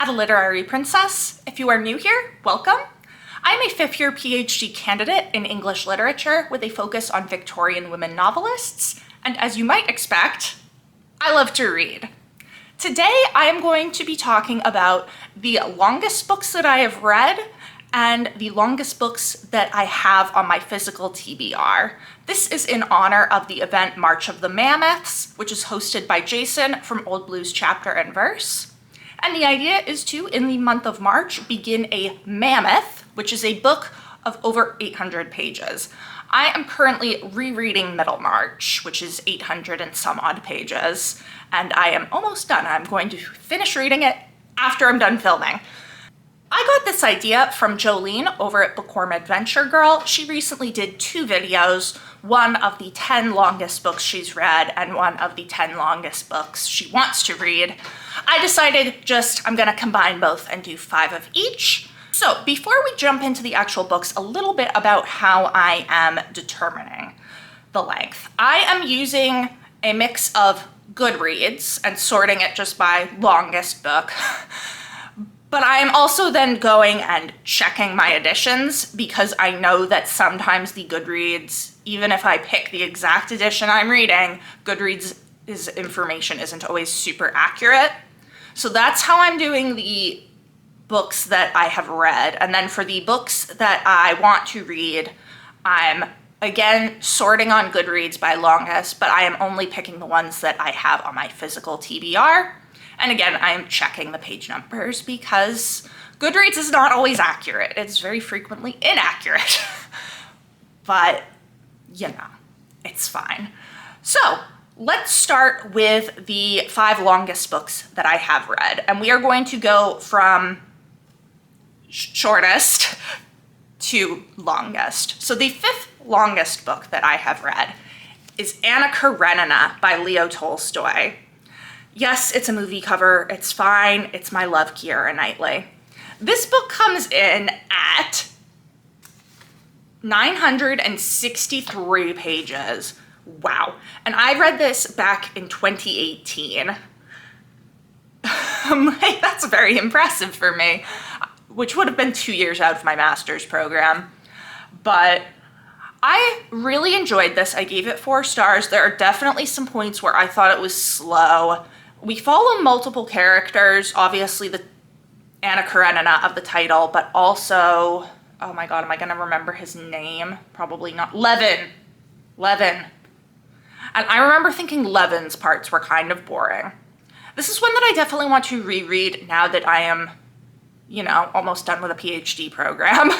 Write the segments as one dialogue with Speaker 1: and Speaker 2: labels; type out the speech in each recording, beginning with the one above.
Speaker 1: at a Literary Princess. If you are new here, welcome. I'm a fifth-year PhD candidate in English literature with a focus on Victorian women novelists, and as you might expect, I love to read. Today I am going to be talking about the longest books that I have read and the longest books that I have on my physical TBR. This is in honor of the event March of the Mammoths, which is hosted by Jason from Old Blues Chapter and Verse. And the idea is to, in the month of March, begin a mammoth, which is a book of over 800 pages. I am currently rereading Middlemarch, which is 800 and some odd pages, and I am almost done. I'm going to finish reading it after I'm done filming. I got this idea from Jolene over at Bookworm Adventure Girl. She recently did 2 videos, one of the 10 longest books she's read and one of the 10 longest books she wants to read. I decided I'm gonna combine both and do 5 of each. So before we jump into the actual books, a little bit about how I am determining the length. I am using a mix of Goodreads and sorting it just by longest book. But I am also then going and checking my editions because I know that sometimes the Goodreads, even if I pick the exact edition I'm reading, Goodreads' information isn't always super accurate. So that's how I'm doing the books that I have read. And then for the books that I want to read, I'm again sorting on Goodreads by longest, but I am only picking the ones that I have on my physical TBR. And again, I am checking the page numbers because Goodreads is not always accurate. It's very frequently inaccurate. But, you know, it's fine. So, let's start with the 5 longest books that I have read. And we are going to go from shortest to longest. So the 5th longest book that I have read is Anna Karenina by Leo Tolstoy. Yes, it's a movie cover, it's fine, it's my love, Keira Knightley. This book comes in at 963 pages. Wow. And I read this back in 2018. That's very impressive for me, which would have been 2 years out of my master's program. But I really enjoyed this. I gave it 4 stars. There are definitely some points where I thought it was slow. We follow multiple characters, obviously the Anna Karenina of the title, but also, oh my god, am I gonna remember his name? Probably not. Levin. And I remember thinking Levin's parts were kind of boring. This is one that I definitely want to reread now that I am, almost done with a PhD program.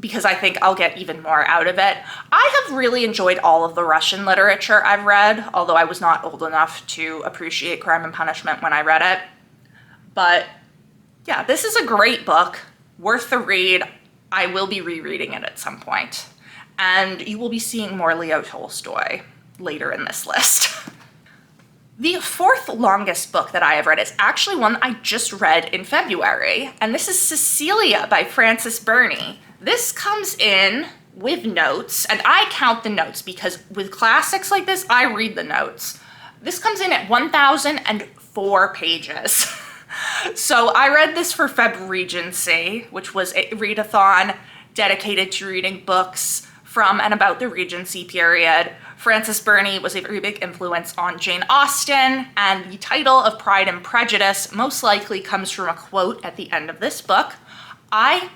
Speaker 1: Because I think I'll get even more out of it. I have really enjoyed all of the Russian literature I've read, although I was not old enough to appreciate Crime and Punishment when I read it. But yeah, this is a great book, worth the read. I will be rereading it at some point. And you will be seeing more Leo Tolstoy later in this list. The 4th longest book that I have read is actually one I just read in February, and this is Cecilia by Frances Burney. This comes in with notes, and I count the notes because with classics like this, I read the notes. This comes in at 1,004 pages. So I read this for Feb Regency, which was a readathon dedicated to reading books from and about the Regency period. Frances Burney was a very big influence on Jane Austen, and the title of Pride and Prejudice most likely comes from a quote at the end of this book. I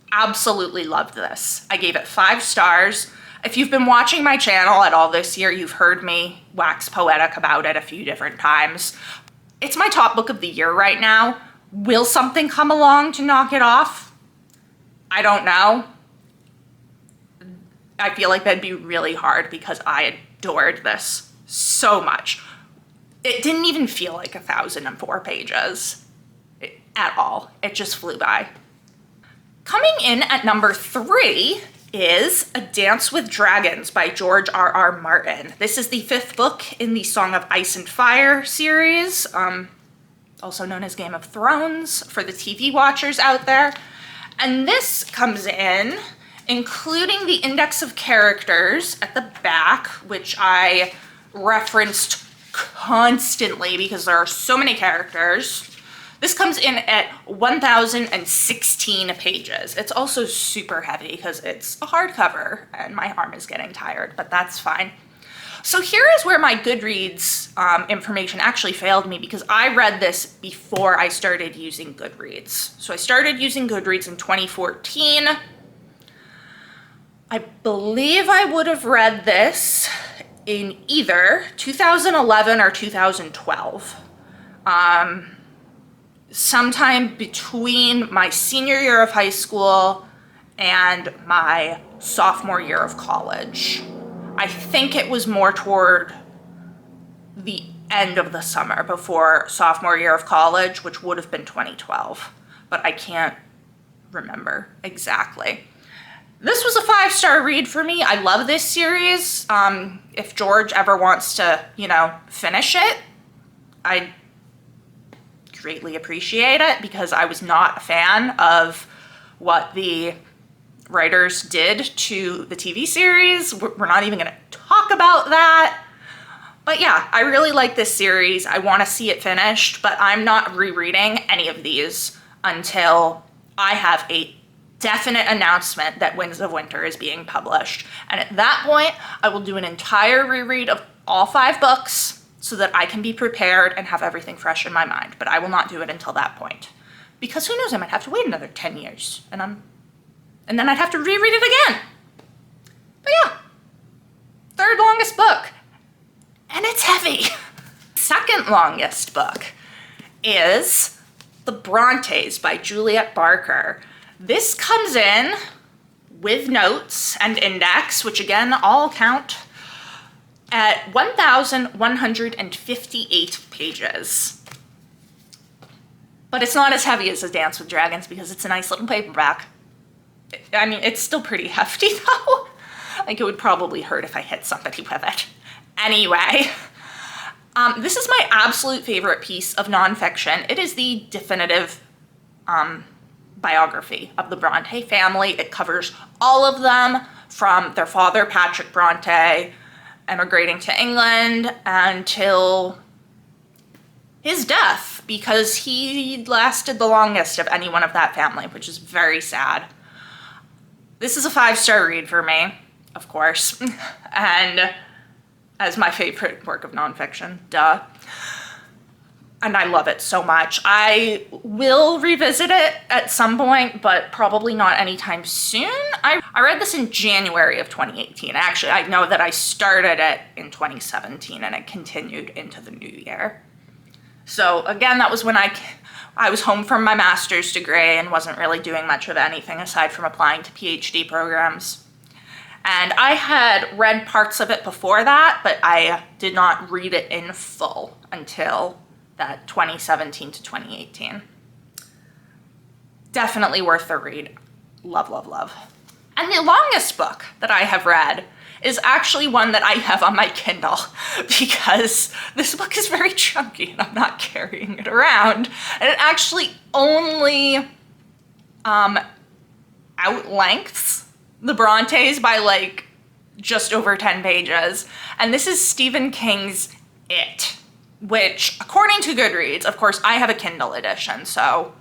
Speaker 1: absolutely loved this. I gave it 5 stars. If you've been watching my channel at all this year, you've heard me wax poetic about it a few different times. It's my top book of the year right now. Will something come along to knock it off? I don't know. I feel like that'd be really hard because I adored this so much. It didn't even feel like 1,004 pages at all. It just flew by. Coming in at number 3 is A Dance with Dragons by George R.R. Martin. This is the 5th book in the Song of Ice and Fire series, also known as Game of Thrones for the TV watchers out there. And this comes in, including the index of characters at the back, which I referenced constantly because there are so many characters. This comes in at 1,016 pages. It's also super heavy because it's a hardcover and my arm is getting tired, but that's fine. So here is where my Goodreads information actually failed me, because I read this before I started using Goodreads. So I started using Goodreads in 2014. I believe I would have read this in either 2011 or 2012. Sometime between my senior year of high school and my sophomore year of college. I think it was more toward the end of the summer before sophomore year of college, which would have been 2012, but I can't remember exactly. This was a 5-star read for me. I love this series. If George ever wants to, finish it, I'd greatly appreciate it, because I was not a fan of what the writers did to the TV series. We're not even going to talk about that. But yeah, I really like this series. I want to see it finished, but I'm not rereading any of these until I have a definite announcement that Winds of Winter is being published. And at that point, I will do an entire reread of all 5 books so that I can be prepared and have everything fresh in my mind. But I will not do it until that point, because who knows, I might have to wait another 10 years and then I'd have to reread it again. But yeah, 3rd longest book, and it's heavy. 2nd longest book is The Brontes by Juliet Barker. This comes in with notes and index, which again all count, at 1,158 pages. But it's not as heavy as A Dance with Dragons because it's a nice little paperback. I mean, it's still pretty hefty though. Like, it would probably hurt if I hit somebody with it. Anyway, this is my absolute favorite piece of nonfiction. It is the definitive biography of the Bronte family. It covers all of them, from their father, Patrick Bronte, emigrating to England until his death, because he lasted the longest of anyone of that family, which is very sad. This is a 5-star read for me, of course, and as my favorite work of nonfiction, duh. And I love it so much. I will revisit it at some point, but probably not anytime soon. I read this in January of 2018. Actually, I know that I started it in 2017 and it continued into the new year. So again, that was when I was home from my master's degree and wasn't really doing much of anything aside from applying to PhD programs. And I had read parts of it before that, but I did not read it in full until that 2017 to 2018. Definitely worth the read. Love, love, love. And the longest book that I have read is actually one that I have on my Kindle, because this book is very chunky and I'm not carrying it around. And it actually only outlengths the Brontes by like just over 10 pages. And this is Stephen King's It, which, according to Goodreads, of course, I have a Kindle edition, so,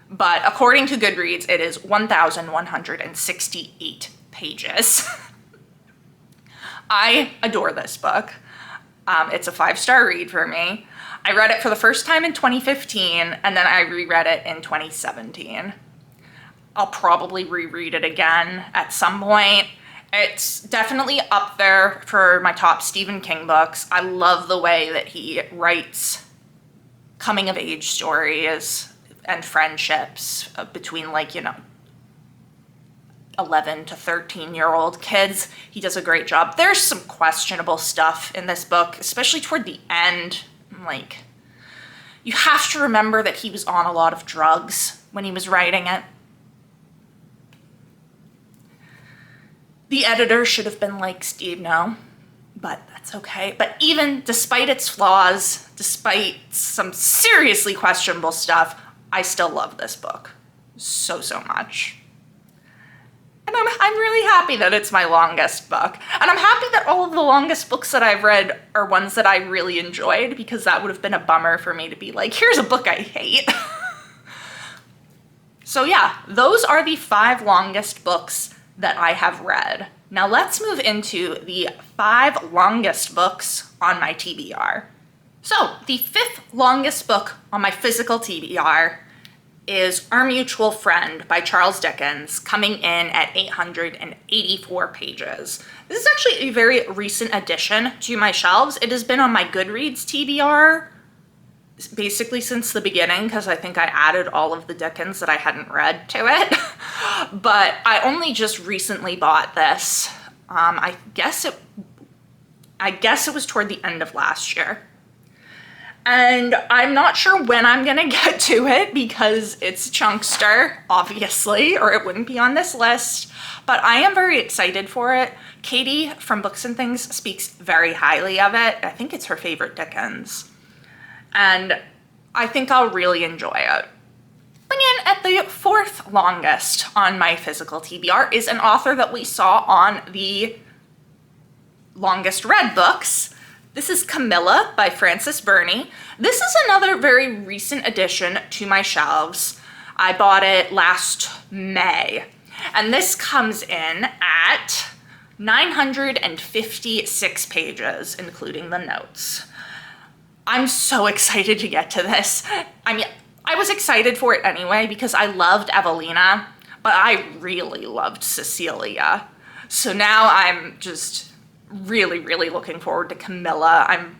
Speaker 1: but according to Goodreads, it is 1,168 pages. I adore this book. It's a 5-star read for me. I read it for the first time in 2015, and then I reread it in 2017. I'll probably reread it again at some point. It's definitely up there for my top Stephen King books. I love the way that he writes coming-of-age stories and friendships between, 11 to 13-year-old kids. He does a great job. There's some questionable stuff in this book, especially toward the end. You have to remember that he was on a lot of drugs when he was writing it. The editor should have been like, Steve, no, but that's okay. But even despite its flaws, despite some seriously questionable stuff, I still love this book so, so much. And I'm really happy that it's my longest book. And I'm happy that all of the longest books that I've read are ones that I really enjoyed, because that would have been a bummer for me to be like, here's a book I hate. So yeah, those are the 5 longest books that I have read. Now let's move into the 5 longest books on my TBR. So the 5th longest book on my physical TBR is Our Mutual Friend by Charles Dickens, coming in at 884 pages. This is actually a very recent addition to my shelves. It has been on my Goodreads TBR basically since the beginning, because I think I added all of the Dickens that I hadn't read to it. But I only just recently bought this. I guess it was toward the end of last year. And I'm not sure when I'm gonna get to it, because it's a chunkster, obviously, or it wouldn't be on this list, but I am very excited for it. Katie from Books and Things speaks very highly of it. I think it's her favorite Dickens. And I think I'll really enjoy it. Coming in at the 4th longest on my physical TBR is an author that we saw on the longest read books. This is Camilla by Frances Burney. This is another very recent addition to my shelves. I bought it last May, and this comes in at 956 pages, including the notes. I'm so excited to get to this. I mean, I was excited for it anyway because I loved Evelina, but I really loved Cecilia. So now I'm just really, really looking forward to Camilla. I'm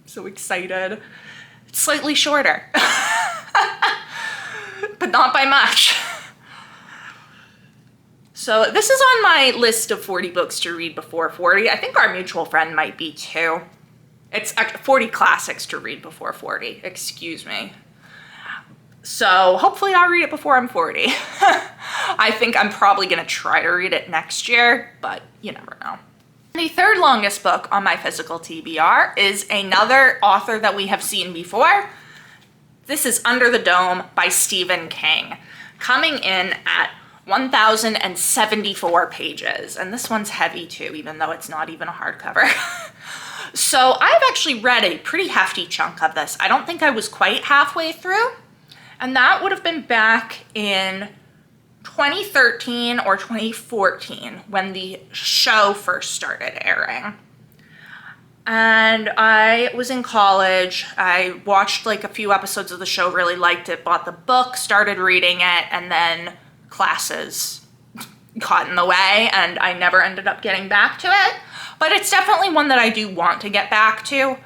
Speaker 1: so excited. It's slightly shorter, but not by much. So this is on my list of 40 books to read before 40. I think Our Mutual Friend might be too. It's 40 classics to read before 40, excuse me. So hopefully I'll read it before I'm 40. I think I'm probably gonna try to read it next year, but you never know. The 3rd longest book on my physical TBR is another author that we have seen before. This is Under the Dome by Stephen King, coming in at 1,074 pages. And this one's heavy too, even though it's not even a hardcover. So I've actually read a pretty hefty chunk of this. I don't think I was quite halfway through. And that would have been back in 2013 or 2014 when the show first started airing. And I was in college. I watched like a few episodes of the show, really liked it, bought the book, started reading it, and then classes got in the way and I never ended up getting back to it. But it's definitely one that I do want to get back to.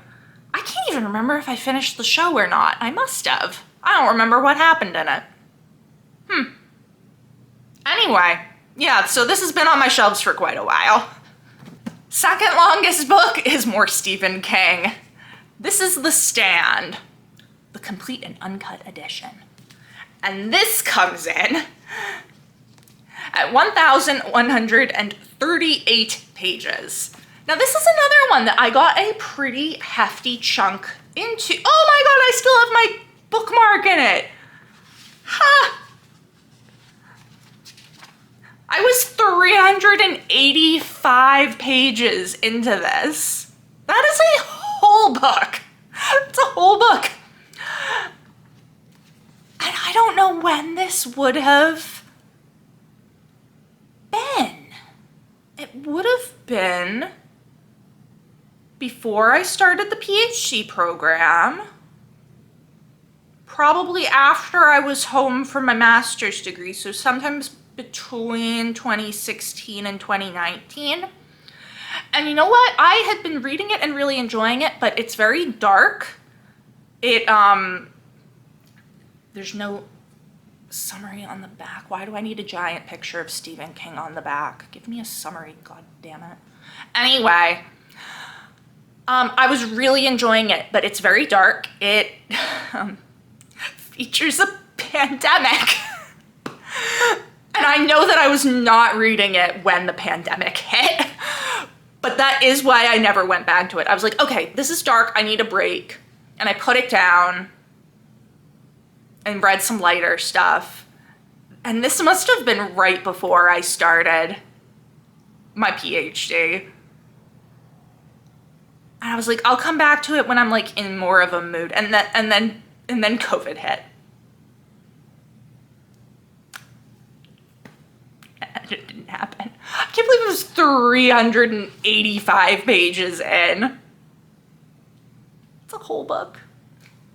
Speaker 1: I can't even remember if I finished the show or not. I must have. I don't remember what happened in it. Anyway, yeah, so this has been on my shelves for quite a while. 2nd longest book is more Stephen King. This is The Stand, the complete and uncut edition. And this comes in at 1,138 pages. Now this is another one that I got a pretty hefty chunk into. Oh my god, I still have my bookmark in it. Ha! I was 385 pages into this. That is a whole book. It's a whole book. And I don't know when this would have been. It would have been before I started the PhD program. Probably after I was home for my master's degree, so sometimes between 2016 and 2019. And you know what? I had been reading it and really enjoying it, but it's very dark. There's no summary on the back. Why do I need a giant picture of Stephen King on the back? Give me a summary, god damn it. Anyway, I was really enjoying it, but it's very dark. It features a pandemic. And I know that I was not reading it when the pandemic hit, but that is why I never went back to it. I was like, okay, this is dark, I need a break. And I put it down and read some lighter stuff. And this must have been right before I started my PhD. And I was like, I'll come back to it when I'm like in more of a mood. And then COVID hit. And it didn't happen. I can't believe it was 385 pages in. It's a whole book.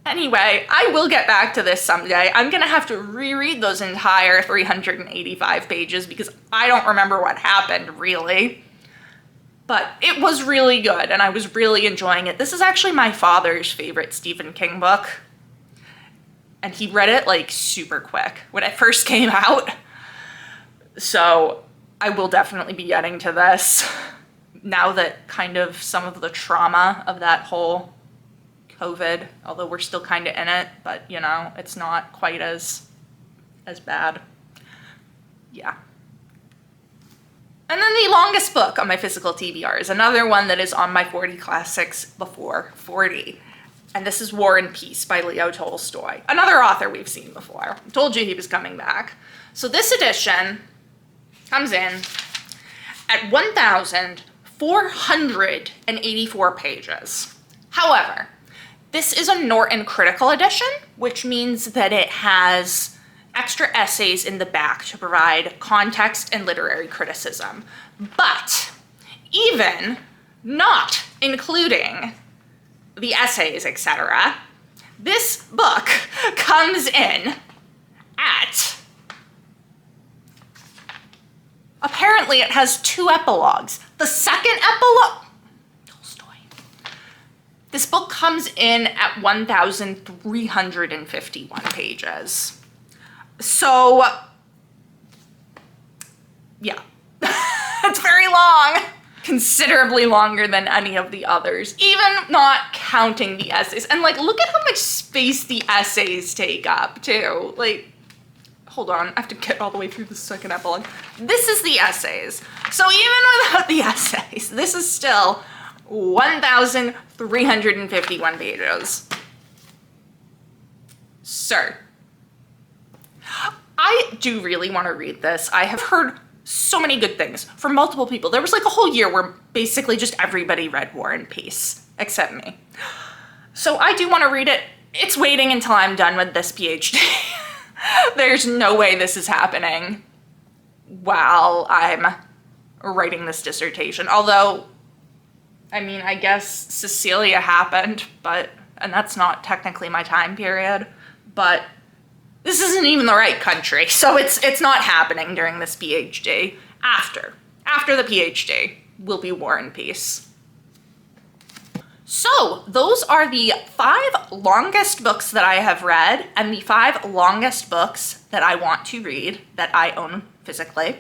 Speaker 1: Anyway, I will get back to this someday. I'm gonna have to reread those entire 385 pages because I don't remember what happened, really. But it was really good, and I was really enjoying it. This is actually my father's favorite Stephen King book. And he read it, like, super quick when it first came out. So I will definitely be getting to this now that kind of some of the trauma of that whole COVID, although we're still kind of in it, but you know, it's not quite as bad. Yeah. And then the longest book on my physical TBR is another one that is on my 40 classics before 40. And this is War and Peace by Leo Tolstoy, another author we've seen before. I told you he was coming back. So this edition comes in at 1,484 pages. However, this is a Norton Critical Edition, which means that it has extra essays in the back to provide context and literary criticism. But even not including the essays, etc., this book comes in at, apparently it has 2 epilogues. The second epilogue, this book comes in at 1,351 pages. So, yeah, it's very long. Considerably longer than any of the others, even not counting the essays. And like, look at how much space the essays take up too. Like, hold on, I have to get all the way through the second epilogue. This is the essays. So even without the essays, this is still 1,351 pages. Sir, I do really want to read this. I have heard so many good things from multiple people. There was like a whole year where basically just everybody read War and Peace, except me. So I do want to read it. It's waiting until I'm done with this PhD. There's no way this is happening while I'm writing this dissertation. Although, I mean, I guess Cecilia happened, and that's not technically my time period, but this isn't even the right country, so it's not happening during this PhD. After the PhD will be War and Peace. So those are the 5 longest books that I have read and the 5 longest books that I want to read that I own physically.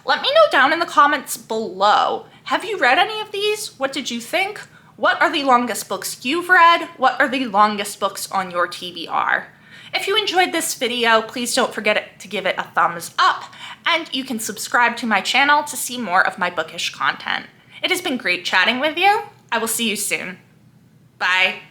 Speaker 1: Let me know down in the comments below. Have you read any of these? What did you think? What are the longest books you've read? What are the longest books on your TBR? If you enjoyed this video, please don't forget to give it a thumbs up, and you can subscribe to my channel to see more of my bookish content. It has been great chatting with you. I will see you soon. Bye.